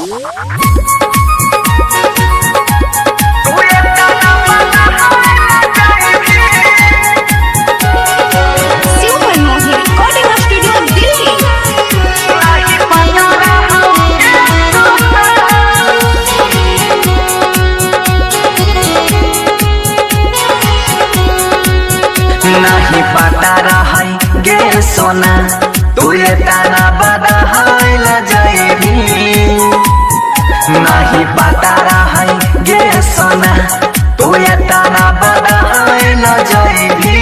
नहीं पता रही गे सोना तू ये ताना बदल जाएगी। नहीं पता रही गे सोना तू ये ताना बदल जाएगी।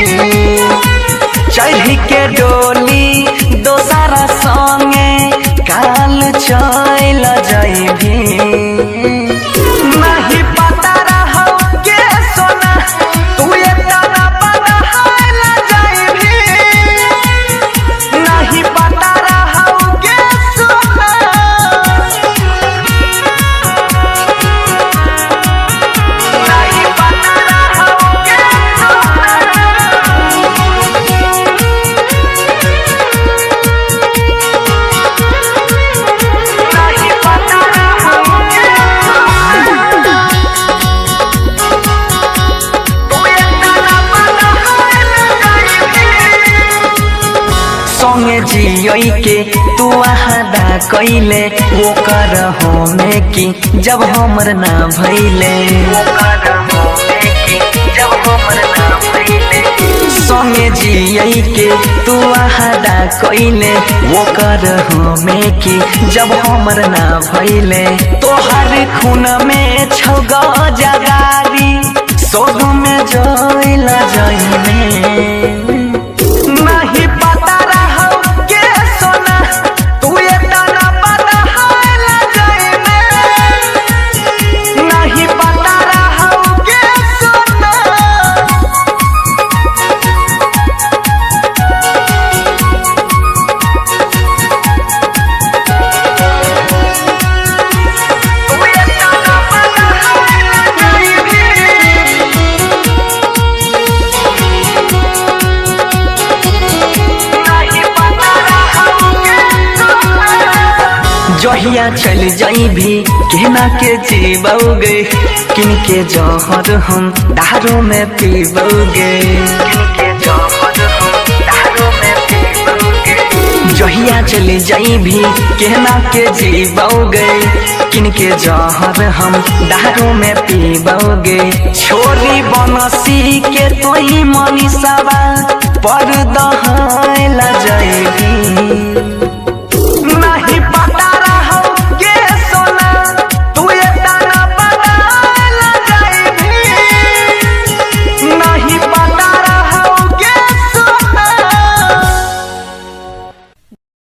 चढ़ी के डोली दोसरा संगे काल चल जाएगी। नहीं पता रहो गे सोना तू ये ताना संगे जियई के तू आदा कैले वो कर होने की जब हमर ना भइले। संगे जियई के तू आदा कैले वो कर होने की जब हमर ना भइले। तोहर खून में छग जगारी सोग में जइल जइने। जहिया चल जाई भी कहना के जीवोगे किनके जहर हम दारू में पीबोगे। जहिया चल जाई भी कहना के जीवोगे किनके जहर हम दारू में पीबोगे। छोरी बनसी के तोई मनीषावा पर दहला जाएगी।